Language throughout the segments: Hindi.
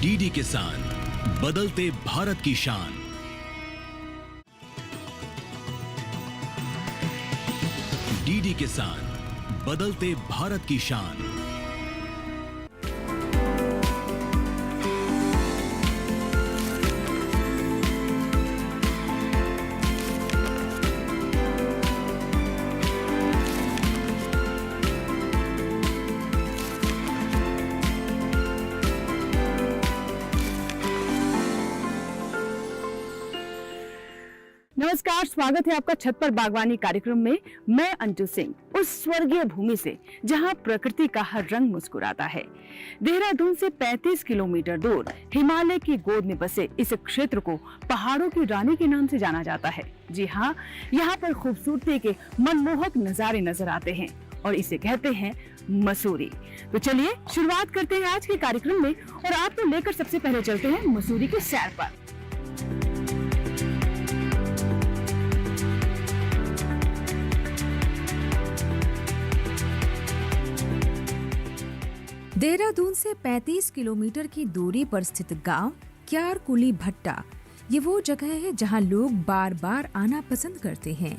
डीडी किसान, बदलते भारत की शान। डीडी किसान, बदलते भारत की शान। नमस्कार, स्वागत है आपका छत पर बागवानी कार्यक्रम में। मैं अंजू सिंह, उस स्वर्गीय भूमि से जहां प्रकृति का हर रंग मुस्कुराता है। देहरादून से 35 किलोमीटर दूर हिमालय की गोद में बसे इस क्षेत्र को पहाड़ों की रानी के नाम से जाना जाता है। जी हाँ, यहाँ पर खूबसूरती के मनमोहक नजारे नजर आते हैं और इसे कहते हैं मसूरी। तो चलिए शुरुआत करते हैं आज के कार्यक्रम में और आपको लेकर सबसे पहले चलते हैं मसूरी की सैर पर। देहरादून से 35 किलोमीटर की दूरी पर स्थित गांव क्यारकुली भट्टा ये वो जगह है जहां लोग बार बार आना पसंद करते हैं।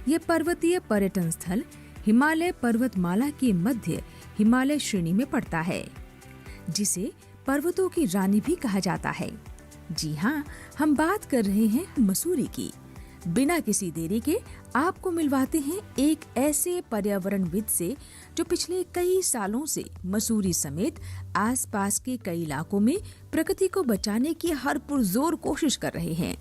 ये पर्वतीय पर्यटन स्थल हिमालय पर्वतमाला के मध्य हिमालय श्रेणी में पड़ता है, जिसे पर्वतों की रानी भी कहा जाता है। जी हाँ, हम बात कर रहे हैं मसूरी की। बिना किसी देरी के आपको मिलवाते हैं एक ऐसे पर्यावरणविद से जो पिछले कई सालों से मसूरी समेत आसपास के कई इलाकों में प्रकृति को बचाने की हर पुरजोर कोशिश कर रहे हैं।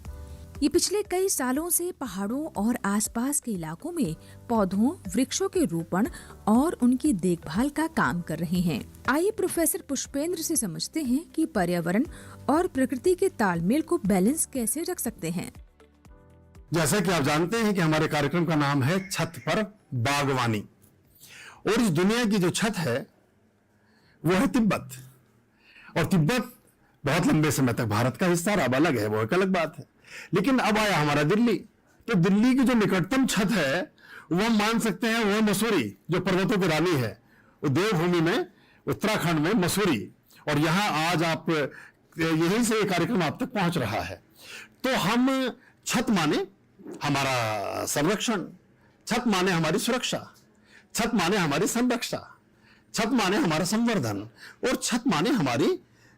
ये पिछले कई सालों से पहाड़ों और आसपास के इलाकों में पौधों, वृक्षों के रोपण और उनकी देखभाल का काम कर रहे हैं। आइए प्रोफेसर पुष्पेंद्र से समझते हैं कि पर्यावरण और प्रकृति के तालमेल को बैलेंस कैसे रख सकते हैं। जैसा कि आप जानते हैं कि हमारे कार्यक्रम का नाम है छत पर बागवानी, और इस दुनिया की जो छत है वो है तिब्बत। और तिब्बत बहुत लंबे समय तक भारत का हिस्सा रहा, अब अलग है, वो एक अलग बात है। लेकिन अब आया हमारा दिल्ली, तो दिल्ली की जो निकटतम छत है वो हम मान सकते हैं वो है मसूरी, जो पर्वतों की रानी है। वो देवभूमि में, उत्तराखंड में मसूरी, और यहाँ आज आप यहीं से ये कार्यक्रम आप तक पहुंच रहा है। तो हम छत माने हमारा संरक्षण, छत माने हमारी सुरक्षा, छत माने हमारी संरक्षा, छत माने हमारा संवर्धन, और छत माने हमारी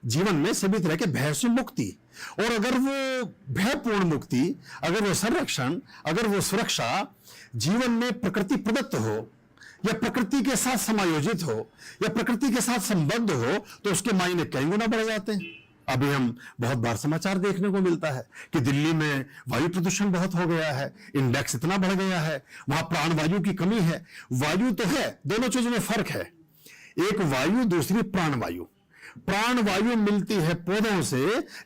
जीवन में सभी तरह के भय से मुक्ति। और अगर वो भयपूर्ण मुक्ति, अगर वो संरक्षण, अगर वो सुरक्षा जीवन में प्रकृति प्रदत्त हो या प्रकृति के साथ समायोजित हो या प्रकृति के साथ संबद्ध हो, तो उसके मायने कई गुना बढ़ जाते हैं। अभी हम बहुत बार समाचार देखने को मिलता है कि दिल्ली में वायु प्रदूषण बहुत हो गया है, इंडेक्स इतना बढ़ गया है, वहां प्राणवायु की कमी है। वायु तो है, दोनों चीजों में फर्क है, एक वायु, दूसरी प्राणवायु। प्राणवायु मिलती है पौधों से,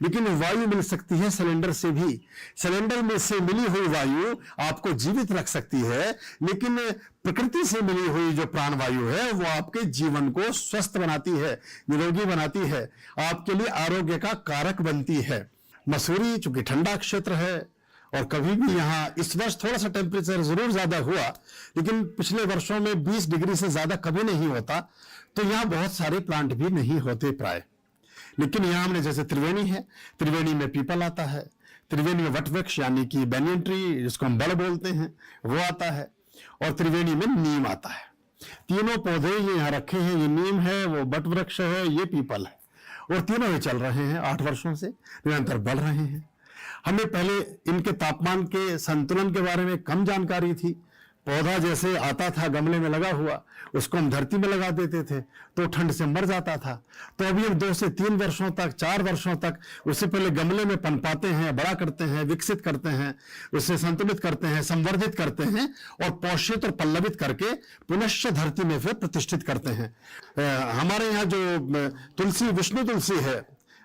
लेकिन वायु मिल सकती है सिलेंडर से भी। सिलेंडर में से मिली हुई वायु आपको जीवित रख सकती है, लेकिन प्रकृति से मिली हुई जो प्राणवायु है वो आपके जीवन को स्वस्थ बनाती है, निरोगी बनाती है, आपके लिए आरोग्य का कारक बनती है। मसूरी चूंकि ठंडा क्षेत्र है, और कभी भी यहाँ इस वर्ष थोड़ा सा टेम्परेचर जरूर ज्यादा हुआ, लेकिन पिछले वर्षों में 20 डिग्री से ज्यादा कभी नहीं होता, तो यहाँ बहुत सारे प्लांट भी नहीं होते प्राय। लेकिन यहाँ हमने जैसे त्रिवेणी है, त्रिवेणी में पीपल आता है, त्रिवेणी में वटवृक्ष यानी कि बैनियन ट्री जिसको हम बड़ बोलते हैं वो आता है, और त्रिवेणी में नीम आता है। तीनों पौधे ये यहाँ रखे हैं, ये नीम है, वो वटवृक्ष है, ये पीपल है, और तीनों ही चल रहे हैं 8 वर्षों से, निरंतर बढ़ रहे हैं। हमें पहले इनके तापमान के संतुलन के बारे में कम जानकारी थी, पौधा जैसे आता था गमले में लगा हुआ, उसको हम धरती में लगा देते थे तो ठंड से मर जाता था। तो अभी हम 2 से 3 वर्षों तक, 4 वर्षों तक उससे पहले गमले में पनपाते हैं, बड़ा करते हैं, विकसित करते हैं, उससे संतुलित करते हैं, संवर्धित करते हैं और पोषित और पल्लवित करके पुनश्च धरती में फिर प्रतिष्ठित करते हैं। हमारे यहाँ जो तुलसी, विष्णु तुलसी है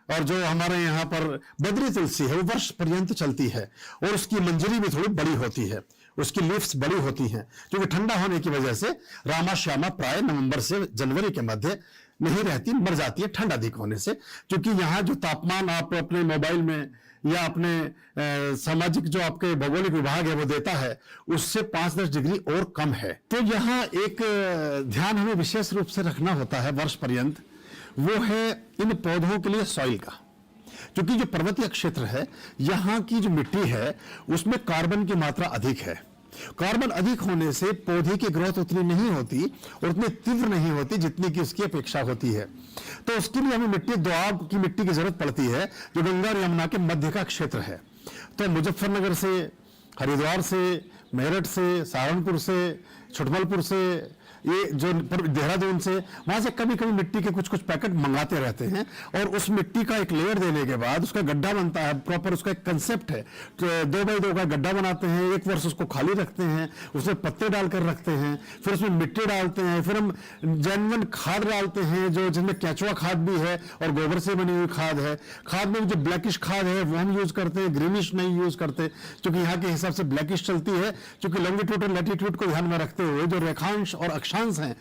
और जो हमारे यहाँ पर बद्री तुलसी है, वो वर्ष पर्यंत चलती है और उसकी मंजरी भी थोड़ी बड़ी होती है, उसकी लीव्स बड़ी होती हैं, क्योंकि ठंडा होने की वजह से रामा श्यामा प्राय नवंबर से जनवरी के मध्य नहीं रहती, मर जाती है ठंड अधिक होने से। क्योंकि यहाँ जो तापमान आप अपने मोबाइल में या अपने सामाजिक जो आपके भौगोलिक विभाग है वो देता है, उससे 5-10 डिग्री और कम है। तो यहाँ एक ध्यान हमें विशेष रूप से रखना होता है वर्ष पर्यंत, वो है इन पौधों के लिए सॉइल का। क्योंकि जो पर्वतीय क्षेत्र है, यहाँ की जो मिट्टी है उसमें कार्बन की मात्रा अधिक है। कार्बन अधिक होने से पौधे की ग्रोथ उतनी नहीं होती और उतनी तीव्र नहीं होती जितनी की उसकी अपेक्षा होती है। तो उसके लिए हमें मिट्टी, दोआब की मिट्टी की जरूरत पड़ती है, जो गंगा और यमुना के मध्य का क्षेत्र है। तो मुजफ्फरनगर से, हरिद्वार से, मेरठ से, सहारनपुर से, छुटमलपुर से, ये जो देहरादून से, वहां से कभी कभी मिट्टी के कुछ पैकेट मंगाते रहते हैं और उस मिट्टी का एक लेयर देने के बाद उसका गड्ढा बनता है। प्रॉपर उसका एक कंसेप्ट है, 2 बाई 2 का गड्ढा बनाते हैं, 1 वर्ष उसको खाली रखते हैं, उसमें पत्ते डालकर रखते हैं, फिर उसमें मिट्टी डालते हैं, फिर हम जेन्युइन खाद डालते हैं, जो जिसमें केंचुआ खाद भी है और गोबर से बनी हुई खाद है। खाद में जो ब्लैकिश खाद है वो हम यूज करते हैं, ग्रीनिश नहीं यूज करते, क्योंकि यहाँ के हिसाब से ब्लैकिश चलती है। क्योंकि लॉन्गिट्यूड और लैटिट्यूड को ध्यान में रखते हुए जो रेखांश और अक्षांश हैं,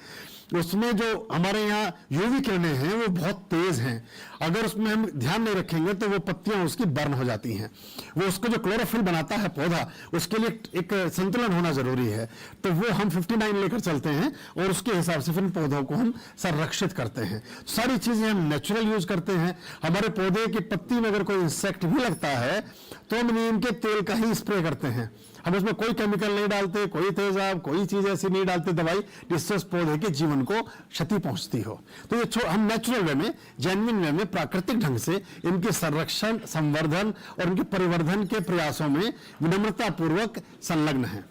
उसमें जो हमारे यहाँ यूवी किरणें हैं वो बहुत तेज हैं। अगर उसमें हम ध्यान नहीं रखेंगे तो वो पत्तियां उसकी बर्न हो जाती हैं। वो उसको जो क्लोरोफिल बनाता है पौधा, उसके लिए एक संतुलन होना जरूरी है। तो वो हम 59 लेकर चलते हैं और उसके हिसाब से फिर पौधों को हम संरक्षित करते हैं। सारी चीजें हम नेचुरल यूज करते हैं। हमारे पौधे की पत्ती में अगर कोई इंसेक्ट भी लगता है तो हम नीम के तेल का ही स्प्रे करते हैं। हम उसमें कोई केमिकल नहीं डालते, कोई तेजाब, कोई चीज ऐसी नहीं डालते दवाई जिससे उस पौधे के जीवन को क्षति पहुंचती हो। तो ये हम नेचुरल वे में, जेन्युइन वे में, प्राकृतिक ढंग से इनके संरक्षण, संवर्धन और इनके परिवर्धन के प्रयासों में विनम्रता पूर्वक संलग्न है।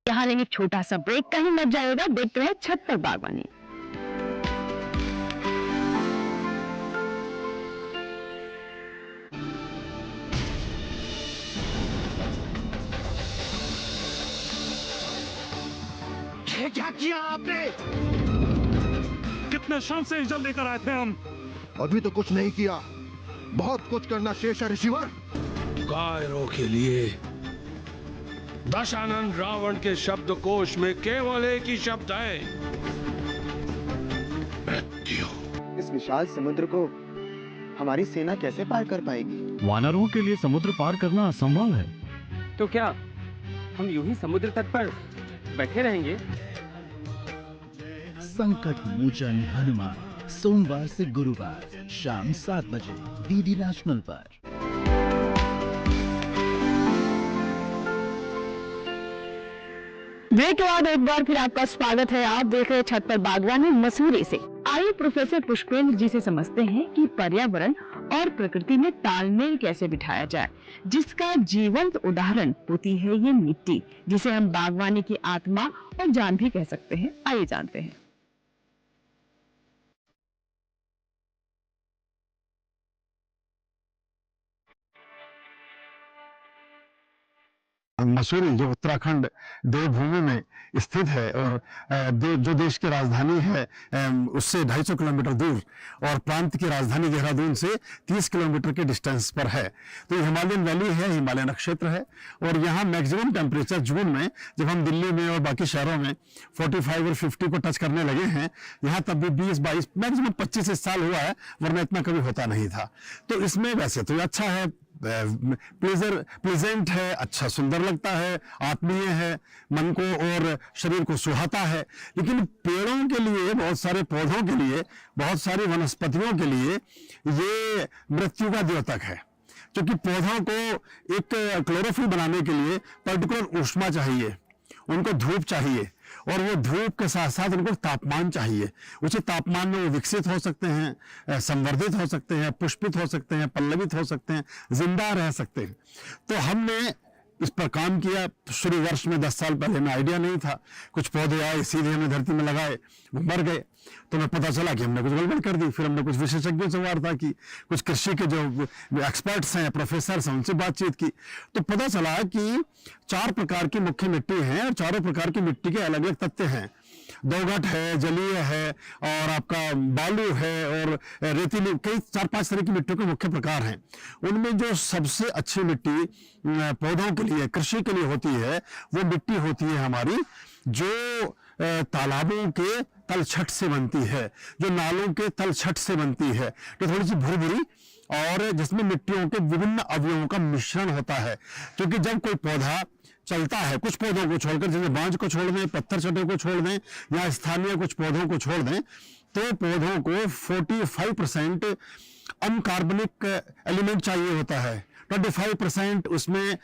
यहाँ लेंगे छोटा सा ब्रेक, कहीं मत जाएगा, देखते हैं छत पर बागवानी। क्या किया आपने? कितने शान से जल लेकर आए थे हम। अभी तो कुछ नहीं किया, बहुत कुछ करना शेष है ऋषिवर। कायरों के लिए दशानन रावण के शब्दकोश में केवल एक ही शब्द है, मृत्यु। इस विशाल समुद्र को हमारी सेना कैसे पार कर पाएगी? वानरों के लिए समुद्र पार करना असंभव है। तो क्या हम यूं ही समुद्र तट पर बैठे रहेंगे? संकट मोचन हनुमान, सोमवार से गुरुवार शाम 7 बजे डीडी नेशनल पर। ब्रेक के बाद एक बार फिर आपका स्वागत है। आप देख रहे हैं छत पर बागवानी मसूरी से। आइए प्रोफेसर पुष्पेंद्र जी से समझते हैं कि पर्यावरण और प्रकृति में तालमेल कैसे बिठाया जाए, जिसका जीवंत उदाहरण होती है ये मिट्टी, जिसे हम बागवानी की आत्मा और जान भी कह सकते हैं। आइए जानते हैं। मसूरी जो उत्तराखंड देवभूमि में स्थित है और जो देश की राजधानी है उससे 250 किलोमीटर दूर और प्रांत की राजधानी देहरादून से 30 किलोमीटर के डिस्टेंस पर है। तो ये हिमालयन वैली है, हिमालयन क्षेत्र है और यहाँ मैक्सिमम टेम्परेचर जून में, जब हम दिल्ली में और बाकी शहरों में 45 और 50 को टच करने लगे हैं, यहाँ तब भी 20-22 मैक्सिमम 25 साल हुआ है, वरना इतना कभी होता नहीं था। तो इसमें वैसे तो अच्छा है, प्लेजेंट है, अच्छा सुंदर लगता है, आत्मीय है, मन को और शरीर को सुहाता है। लेकिन पेड़ों के लिए, बहुत सारे पौधों के लिए, बहुत सारी वनस्पतियों के लिए ये मृत्यु का द्योतक है। क्योंकि पौधों को एक क्लोरोफिल बनाने के लिए पर्टिकुलर ऊष्मा चाहिए, उनको धूप चाहिए, और वो धूप के साथ साथ उनको तापमान चाहिए। उसी तापमान में वो विकसित हो सकते हैं, संवर्धित हो सकते हैं, पुष्पित हो सकते हैं, पल्लवित हो सकते हैं, जिंदा रह सकते हैं। तो हमने इस पर काम किया। शुरू वर्ष में 10 साल पहले में आइडिया नहीं था, कुछ पौधे आए, सीधे हमने धरती में लगाए, वो मर गए। तो हमें पता चला कि हमने कुछ गड़बड़ कर दी। फिर हमने कुछ विशेषज्ञों से वार्ता की, कुछ कृषि के जो एक्सपर्ट्स हैं, प्रोफेसर हैं, उनसे बातचीत की। तो पता चला कि 4 प्रकार की मुख्य मिट्टी है और चारों प्रकार की मिट्टी के अलग अलग तत्व हैं। दोगट है, जलीय है, और आपका बालू है, और रेतीली, कई 4-5 तरह की मिट्टियों के मुख्य प्रकार हैं। उनमें जो सबसे अच्छी मिट्टी पौधों के लिए, कृषि के लिए होती है, वो मिट्टी होती है हमारी जो तालाबों के तलछट से बनती है, जो नालों के तलछट से बनती है, जो थोड़ी सी भुरभुरी और जिसमें मिट्टियों के विभिन्न अवयवों का मिश्रण होता है। क्योंकि जब कोई पौधा चलता है, कुछ पौधों को छोड़कर, जैसे बांज को छोड़ दें, पत्थर चटे को छोड़ दें, या स्थानीय कुछ पौधों को छोड़ दें, तो पौधों को 45% अनकार्बनिक एलिमेंट चाहिए होता है, 25% उसमें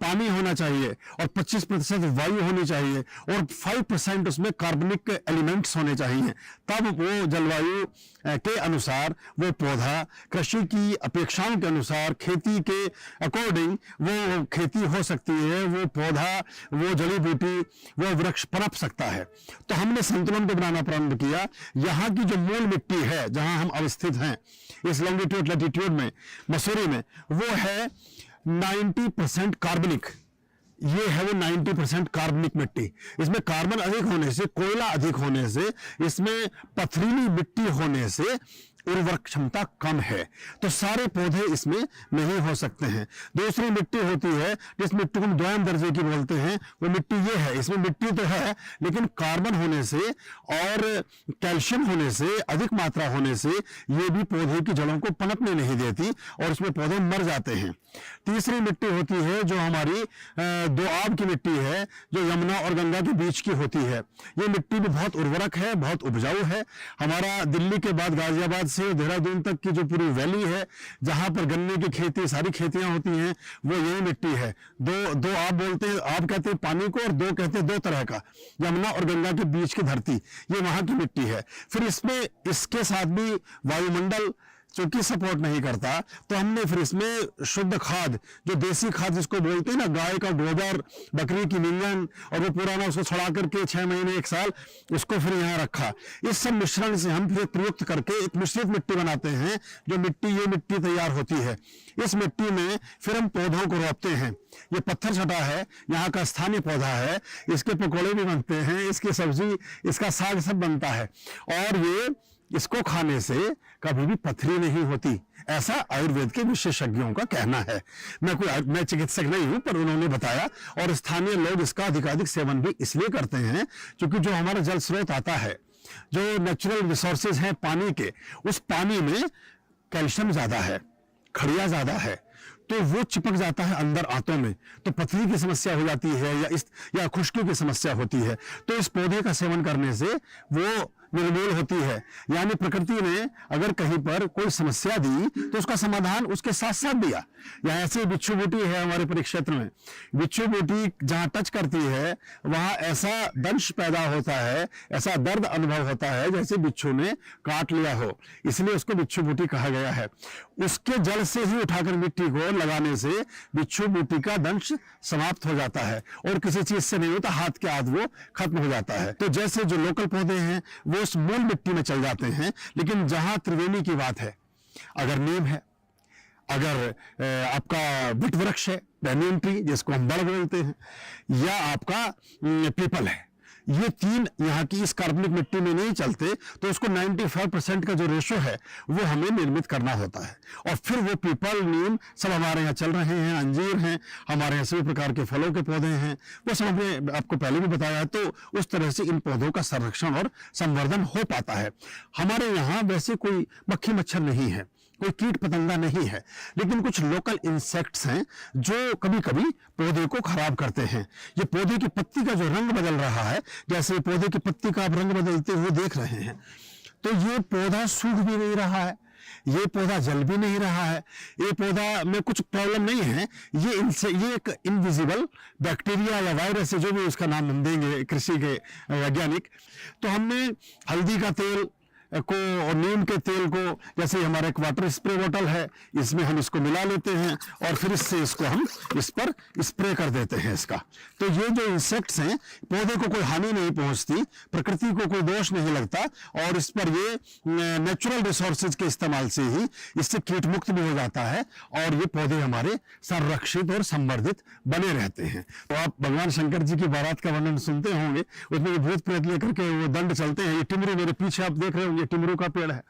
पानी होना चाहिए, और 25% वायु होनी चाहिए, और 5% उसमें कार्बनिक एलिमेंट्स होने चाहिए। तब वो जलवायु के अनुसार वो पौधा, कृषि की अपेक्षाओं के अनुसार, खेती के अकॉर्डिंग वो खेती हो सकती है, वो पौधा, वो जड़ी बूटी, वो वृक्ष पनप सकता है। तो हमने संतुलन को बनाना प्रारंभ किया। यहाँ की जो मूल मिट्टी है, जहाँ हम अवस्थित हैं इस लॉन्गिट्यूड लैटिट्यूड में, मसूरी में, वो है 90% कार्बनिक। ये है वो 90% कार्बनिक मिट्टी। इसमें कार्बन अधिक होने से, कोयला अधिक होने से, इसमें पथरीली मिट्टी होने से उर्वरक क्षमता कम है, तो सारे पौधे इसमें नहीं हो सकते हैं। दूसरी मिट्टी होती है जिस मिट्टी को हम द्वयम दर्जे की बोलते हैं, वो मिट्टी ये है। इसमें मिट्टी तो है, लेकिन कार्बन होने से और कैल्शियम होने से, अधिक मात्रा होने से, ये भी पौधे की जड़ों को पनपने नहीं देती और उसमें पौधे मर जाते हैं। तीसरी मिट्टी होती है जो हमारी दोआब की मिट्टी है, जो यमुना और गंगा के बीच की होती है। ये मिट्टी भी बहुत उर्वरक है, बहुत उपजाऊ है। हमारा दिल्ली के बाद गाजियाबाद से देहरादून तक की जो पूरी वैली है, जहां पर गन्ने की खेती, सारी खेतियां होती हैं, वो यही मिट्टी है। दो आप बोलते हैं, आप कहते हैं पानी को, और दो कहते हैं दो तरह का, यमुना और गंगा के बीच की धरती, ये वहां की मिट्टी है। फिर इसमें इसके साथ भी वायुमंडल चूंकि सपोर्ट नहीं करता, तो हमने फिर इसमें शुद्ध खाद, जो देसी खाद जिसको बोलते हैं ना, गाय का गोबर, बकरी की नींगन, और वो पुराना उसको छुड़ा करके 6 महीने 1 साल उसको फिर यहाँ रखा। इस सब मिश्रण से हम फिर प्रयुक्त करके एक मिश्रित मिट्टी बनाते हैं, जो मिट्टी, ये मिट्टी तैयार होती है। इस मिट्टी में फिर हम पौधों को रोपते हैं। ये पत्थर छटा है, यहाँ का स्थानीय पौधा है, इसके पकौड़े भी बनते हैं, इसकी सब्जी, इसका साग सब बनता है, और ये इसको खाने से कभी भी पथरी नहीं होती, ऐसा आयुर्वेद के विशेषज्ञों का कहना है। मैं चिकित्सक नहीं हूं, पर उन्होंने बताया। और स्थानीय लोग इसका अधिकाधिक सेवन भी इसलिए करते हैं क्योंकि जो हमारा जल स्रोत आता है, जो नेचुरल रिसोर्सेज हैं पानी के, उस पानी में कैल्शियम ज्यादा है, खड़िया ज्यादा है, तो वो चिपक जाता है अंदर आंतों में, तो पथरी की समस्या हो जाती है, या खुश्की की समस्या होती है। तो इस पौधे का सेवन करने से वो निर्मूल होती है। यानी प्रकृति ने अगर कहीं पर कोई समस्या दी तो उसका समाधान उसके साथ साथ दिया। या ऐसे बिच्छू बूटी है हमारे परिक्षेत्र में, बिच्छू बूटी जहां टच करती है वहां ऐसा दंश पैदा होता है, ऐसा दर्द अनुभव होता है जैसे बिच्छू ने काट लिया हो, इसलिए उसको बिच्छू बूटी कहा गया है। उसके जल से ही उठाकर मिट्टी को लगाने से बिच्छू बूटी का दंश समाप्त हो जाता है, और किसी चीज से नहीं होता, हाथ के हाथ वो खत्म हो जाता है। तो जैसे जो लोकल पौधे हैं वो उस मूल मिट्टी में चल जाते हैं, लेकिन जहां त्रिवेणी की बात है, अगर नीम है, अगर आपका वट वृक्ष है, नीम ट्री जिसको हम बड़ बोलते हैं, या आपका पीपल है, ये 3 यहाँ की इस कार्बनिक मिट्टी में नहीं चलते, तो उसको 95% का जो रेशो है वो हमें निर्मित करना होता है। और फिर वो पीपल, नीम सब हमारे यहाँ चल रहे हैं, अंजीर हैं, हमारे यहाँ सभी प्रकार के फलों के पौधे हैं, वो सब हमने आपको पहले भी बताया। तो उस तरह से इन पौधों का संरक्षण और संवर्धन हो पाता है। हमारे यहाँ वैसे कोई मक्खी मच्छर नहीं है, कोई कीट पतंगा नहीं है, लेकिन कुछ लोकल इंसेक्ट्स हैं जो कभी कभी पौधे को खराब करते हैं। ये पौधे की पत्ती का जो रंग बदल रहा है, जैसे पौधे की पत्ती का आप रंग बदलते हुए देख रहे हैं, तो ये पौधा सूख भी नहीं रहा है, ये पौधा जल भी नहीं रहा है, ये पौधा में कुछ प्रॉब्लम नहीं है, ये एक इनविजिबल बैक्टीरिया या वायरस है, जो भी उसका नाम हम देंगे कृषि के वैज्ञानिक। तो हमने हल्दी का तेल को और नीम के तेल को, जैसे हमारा एक वाटर स्प्रे बोतल है, इसमें हम इसको मिला लेते हैं और फिर इससे इसको हम इस पर स्प्रे कर देते हैं इसका। तो ये जो इंसेक्ट्स हैं, पौधे को कोई हानि नहीं पहुंचती, प्रकृति को कोई दोष नहीं लगता, और इस पर ये नेचुरल रिसोर्सेज के इस्तेमाल से ही इससे कीट मुक्त भी हो जाता है और ये पौधे हमारे संरक्षित और संवर्धित बने रहते हैं। तो आप भगवान शंकर जी की बारात का वर्णन सुनते होंगे, उसमें भूत प्रेत लेकर के वो दंड चलते हैं। ये टिमरू मेरे पीछे आप देख रहे होंगे, टिमरू का पेड़ है।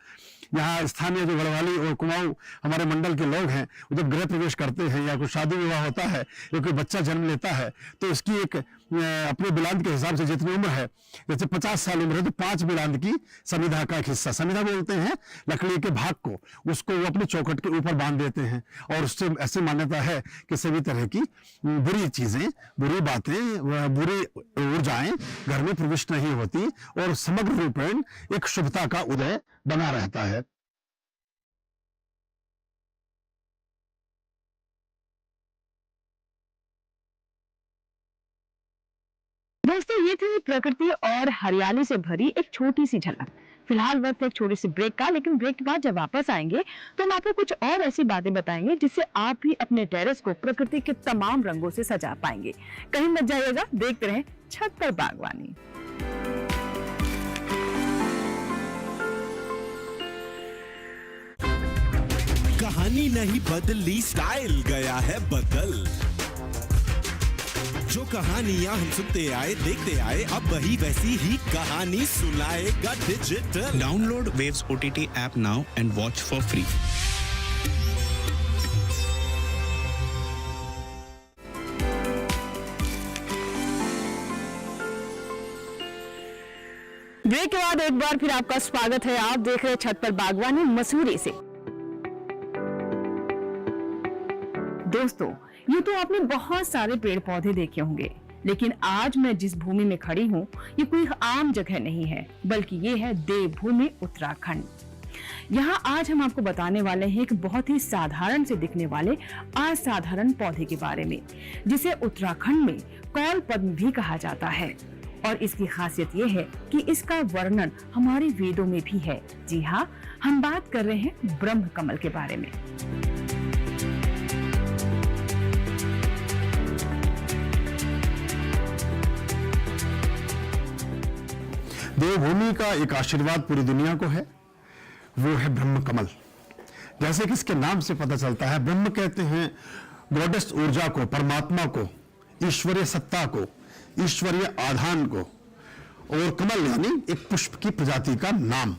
यहाँ स्थानीय जो गढ़वाली और कुमाऊं हमारे मंडल के लोग हैं, वो जब गृह प्रवेश करते हैं या कोई शादी विवाह होता है या कोई बच्चा जन्म लेता है, तो इसकी एक अपने बिलांद के हिसाब से जितनी उम्र है, जैसे 50 साल उम्र है तो 5 बिलांद की समिधा का एक हिस्सा, समिधा बोलते हैं लकड़ी के भाग को, उसको वो अपनी चौखट के ऊपर बांध देते हैं। और उससे ऐसी मान्यता है कि सभी तरह की बुरी चीजें, बुरी बातें, बुरी ऊर्जाएं घर में प्रविष्ट नहीं होती और समग्र रूपेण एक शुभता का उदय बना रहता है। दोस्तों, ये थी प्रकृति और हरियाली से भरी एक छोटी सी झलक। फिलहाल वक्त है एक छोटी सी ब्रेक का, लेकिन ब्रेक के बाद जब वापस आएंगे तो हम आपको कुछ और ऐसी बातें बताएंगे जिससे आप भी अपने टेरेस को प्रकृति के तमाम रंगों से सजा पाएंगे। कहीं मत जाइएगा, देखते रहें छत पर बागवानी। कहानी नहीं बदली, स्टाइल गया है बदल। जो कहानियां हम सुनते आए, देखते आए, अब वही वैसी ही कहानी सुनाएगा digital. Download Waves OTT app now and watch for free. Break के बाद एक बार फिर आपका स्वागत है। आप देख रहे हैं छत पर बागवानी मसूरी से। दोस्तों, ये तो आपने बहुत सारे पेड़ पौधे देखे होंगे, लेकिन आज मैं जिस भूमि में खड़ी हूँ, ये कोई आम जगह नहीं है, बल्कि ये है देवभूमि उत्तराखंड। यहाँ आज हम आपको बताने वाले हैं एक बहुत ही साधारण से दिखने वाले असाधारण पौधे के बारे में, जिसे उत्तराखंड में कौल पद्म भी कहा जाता है। और इसकी खासियत ये है कि इसका वर्णन हमारे वेदों में भी है। जी हाँ, हम बात कर रहे हैं ब्रह्म कमल के बारे में। देवभूमि का एक आशीर्वाद पूरी दुनिया को है, वो है ब्रह्म कमल। जैसे कि इसके नाम से पता चलता है, ब्रह्म कहते हैं गॉडेस ऊर्जा को, परमात्मा को, ईश्वरीय सत्ता को, ईश्वरीय आधान को, और कमल यानी एक पुष्प की प्रजाति का नाम।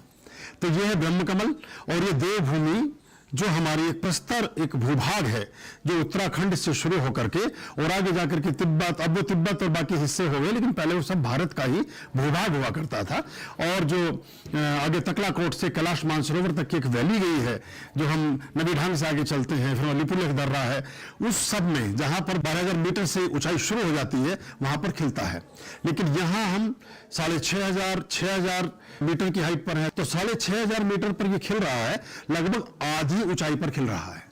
तो यह है ब्रह्म कमल। और ये देवभूमि जो हमारी एक प्रस्तर, एक भूभाग है, जो उत्तराखंड से शुरू होकर के और आगे जाकर के तिब्बत, अब वो तिब्बत और बाकी हिस्से हो गए, लेकिन पहले वो सब भारत का ही भूभाग हुआ करता था। और जो आगे तकलाकोट से कैलाश मानसरोवर तक की एक वैली गई है, जो हम नदी ढांग से आगे चलते हैं, फिर लिपुलेख दर्रा है, उस सब में जहां पर 12,000 मीटर से ऊंचाई शुरू हो जाती है, वहां पर खिलता है। लेकिन यहां हम 6,500 मीटर की हाइट पर है, तो 6,500 मीटर पर ये खिल रहा है, लगभग आधी ऊंचाई पर खिल रहा है।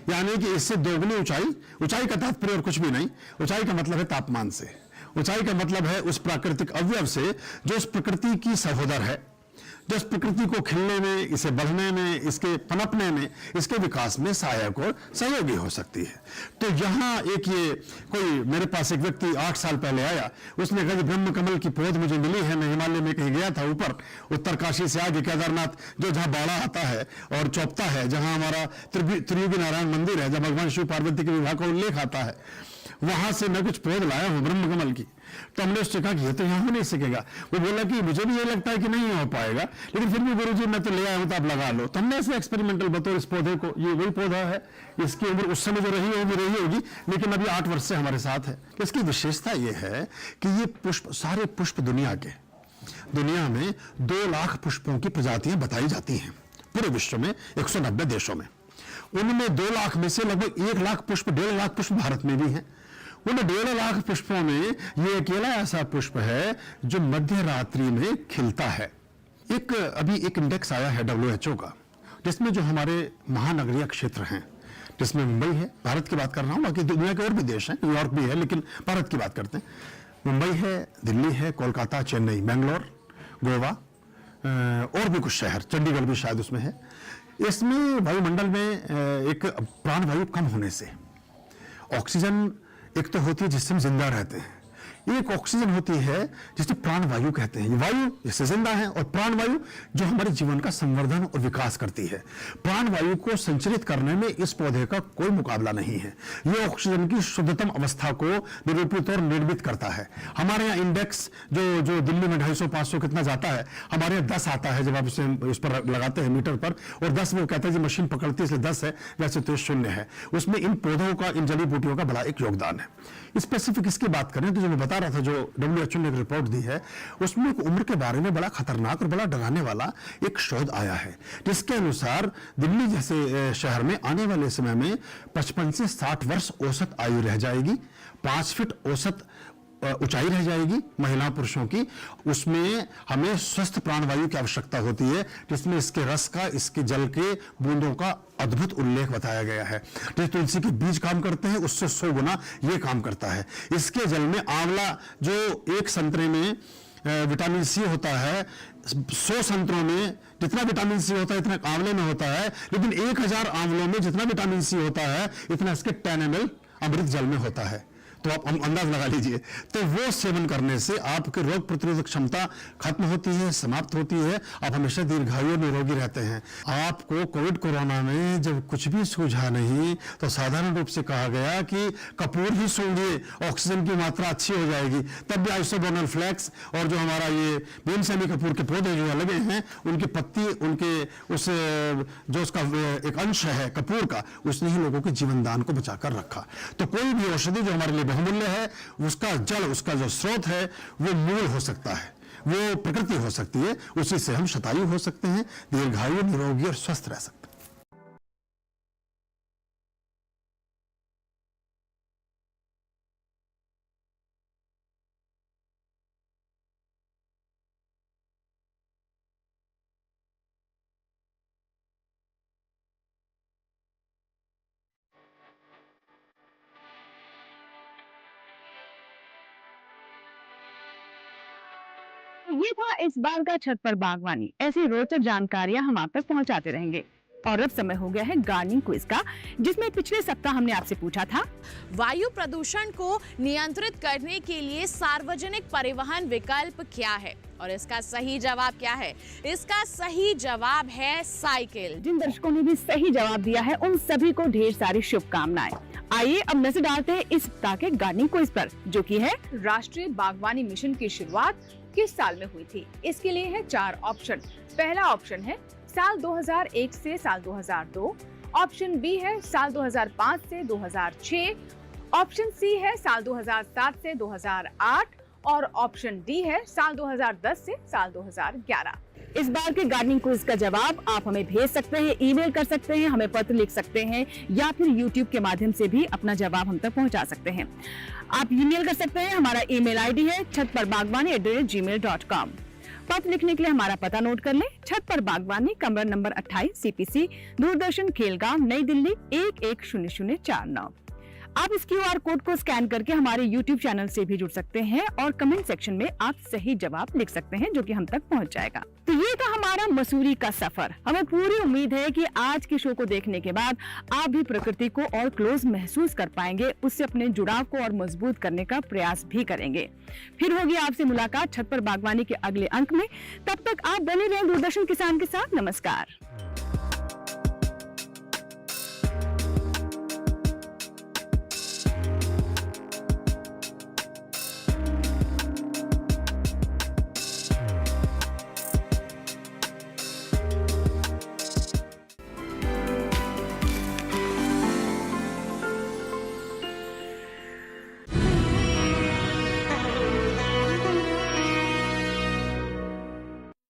यानी कि इससे दोगुनी ऊंचाई का तात्पर्य और कुछ भी नहीं, ऊंचाई का मतलब है तापमान से, ऊंचाई का मतलब है उस प्राकृतिक अवयव से जो उस प्रकृति की सहोदर है, जो इस प्रकृति को खिलने में, इसे बढ़ने में, इसके पनपने में, इसके विकास में सहायक और सहयोगी हो सकती है। तो यहाँ एक ये कोई मेरे पास एक व्यक्ति 8 साल पहले आया, उसने कहा ब्रह्म कमल की पौध मुझे मिली है, मैं हिमालय में कहीं गया था ऊपर, उत्तरकाशी से आगे केदारनाथ, जो जहाँ बाड़ा आता है और चौपता है, जहाँ हमारा त्रियुगी नारायण मंदिर है, जहाँ भगवान शिव पार्वती के विवाह का उल्लेख आता है, वहां से मैं कुछ पौध लाया हूं ब्रह्म कमल की। तो हमने उससे कहा कि ये तो यहां हो नहीं सकेगा। वो बोला कि मुझे भी ये लगता है कि नहीं हो पाएगा, लेकिन फिर भी गुरुजी मैं तो ले आया हूं, तो आप लगा लो। तो हमने ऐसे एक्सपेरिमेंटल बतौर इस पौधे को, ये वही पौधा है, इसकी उम्र उस समय जो रही होगी, लेकिन अभी 8 वर्ष से हमारे साथ है। इसकी विशेषता ये है कि ये पुष्प, सारे पुष्प दुनिया में 2 लाख पुष्पों की प्रजातियां बताई जाती हैं पूरे विश्व में, 190 देशों में। उनमें 2 लाख में से लगभग 1 लाख पुष्प, 1.5 लाख पुष्प भारत में भी हैं। उन 1.5 लाख पुष्पों में ये अकेला ऐसा पुष्प है जो मध्य रात्रि में खिलता है। अभी एक इंडेक्स आया है WHO का, जिसमें जो हमारे महानगरीय क्षेत्र हैं, जिसमें मुंबई है, भारत की बात कर रहा हूँ, बाकी दुनिया के और भी देश हैं, न्यूयॉर्क भी है, लेकिन भारत की बात करते हैं। मुंबई है, दिल्ली है, कोलकाता, चेन्नई, बेंगलोर, गोवा और भी कुछ शहर, चंडीगढ़ भी शायद उसमें है। इसमें वायुमंडल में एक प्राणवायु कम होने से ऑक्सीजन एक तो होती है जिससे हम जिंदा रहते हैं, एक ऑक्सीजन होती है जिसे प्राणवायु कहते हैं। ये वायु जिससे जिंदा है, और प्राणवायु जो हमारे जीवन का संवर्धन और विकास करती है। प्राणवायु को संचरित करने में इस पौधे का कोई मुकाबला नहीं है। ये ऑक्सीजन की शुद्धतम अवस्था को निरूपित और निर्मित करता है। हमारे यहाँ इंडेक्स जो दिल्ली में 250-500 कितना जाता है, हमारे यहाँ 10 आता है जब आप उस पर लगाते हैं मीटर पर, और 10 वो कहता है जी मशीन पकड़ती है इसलिए 10 है, वैसे तो 0 है। उसमें इन पौधों का, इन जड़ी बूटियों का बड़ा एक योगदान है। स्पेसिफिक इसकी बात करें तो जो मैं बता रहा था, जो WHO ने एक रिपोर्ट दी है, उसमें एक उम्र के बारे में बड़ा खतरनाक और बड़ा डराने वाला एक शोध आया है, जिसके अनुसार दिल्ली जैसे शहर में आने वाले समय में 55 से 60 वर्ष औसत आयु रह जाएगी, 5 फीट औसत ऊंचाई रह जाएगी महिला पुरुषों की। उसमें हमें स्वस्थ प्राणवायु की आवश्यकता होती है, जिसमें इसके रस का, इसके जल के बूंदों का अद्भुत उल्लेख बताया गया है। जो तुलसी के बीज काम करते हैं उससे 100 गुना ये काम करता है। इसके जल में आंवला, जो एक संतरे में विटामिन सी होता है, 100 संतरों में जितना विटामिन सी होता है इतना आंवले में होता है, लेकिन 1000 आंवलों में जितना विटामिन सी होता है इतना इसके 10 ml अमृत जल में होता है। तो आप अंदाज लगा लीजिए। तो वो सेवन करने से आपके रोग प्रतिरोधक क्षमता खत्म होती है, समाप्त होती है, आप हमेशा दीर्घायु और निरोगी रहते हैं। आपको कोविड कोरोना में जब कुछ भी सूझा नहीं तो साधारण रूप से कहा गया कि कपूर ही सूंघिए, ऑक्सीजन की मात्रा अच्छी हो जाएगी। तब भी आइसोबोनल फ्लैक्स और जो हमारा ये भीमसेनी कपूर के पौधे जो लगे हैं, उनकी पत्ती, उनके उस जो उसका एक अंश है कपूर का, उसने ही लोगों के जीवन दान को बचाकर रखा। तो कोई भी औषधि जो हमारे लिए बहुमूल्य है, उसका जड़, उसका जो स्रोत है वो मूल हो सकता है, वो प्रकृति हो सकती है। उसी से हम शतायु हो सकते हैं, दीर्घायु, निरोगी और स्वस्थ रह सकते हैं। ये था इस बार का छत पर बागवानी। ऐसी रोचक जानकारियां हम आप तक पहुंचाते रहेंगे। और अब समय हो गया है गार्डनिंग क्विज का, जिसमें पिछले सप्ताह हमने आपसे पूछा था, वायु प्रदूषण को नियंत्रित करने के लिए सार्वजनिक परिवहन विकल्प क्या है? और इसका सही जवाब क्या है? इसका सही जवाब है साइकिल। जिन दर्शकों ने भी सही जवाब दिया है उन सभी को ढेर सारी शुभकामनाएं। आइए अब नजर डालते हैं इस सप्ताह के गार्डनिंग क्विज पर, जो की है राष्ट्रीय बागवानी मिशन की शुरुआत किस साल में हुई थी। इसके लिए है 4 ऑप्शन। पहला ऑप्शन है साल 2001 से साल 2002, ऑप्शन बी है साल 2005 से 2006, ऑप्शन सी है साल 2007 से 2008 और ऑप्शन डी है साल 2010 से साल 2011। इस बार के गार्डनिंग क्विज का जवाब आप हमें भेज सकते हैं, ईमेल कर सकते हैं, हमें पत्र लिख सकते हैं, या फिर YouTube के माध्यम से भी अपना जवाब हम तक पहुंचा सकते हैं। आप ईमेल कर सकते हैं, हमारा ईमेल आईडी है chatparbagbani@gmail.com। पत्र लिखने के लिए हमारा पता नोट कर लें, छत पर बागवानी, कमरा नंबर 28, CPC, दूरदर्शन, खेलगांव, नई दिल्ली 110049। आप इस QR कोड को स्कैन करके हमारे YouTube चैनल से भी जुड़ सकते हैं और कमेंट सेक्शन में आप सही जवाब लिख सकते हैं, जो कि हम तक पहुंच जाएगा। तो ये था हमारा मसूरी का सफर। हमें पूरी उम्मीद है कि आज के शो को देखने के बाद आप भी प्रकृति को और क्लोज महसूस कर पाएंगे, उससे अपने जुड़ाव को और मजबूत करने का प्रयास भी करेंगे। फिर होगी आपसे मुलाकात छत पर बागवानी के अगले अंक में। तब तक आप बने रहें दूरदर्शन किसान के साथ। नमस्कार।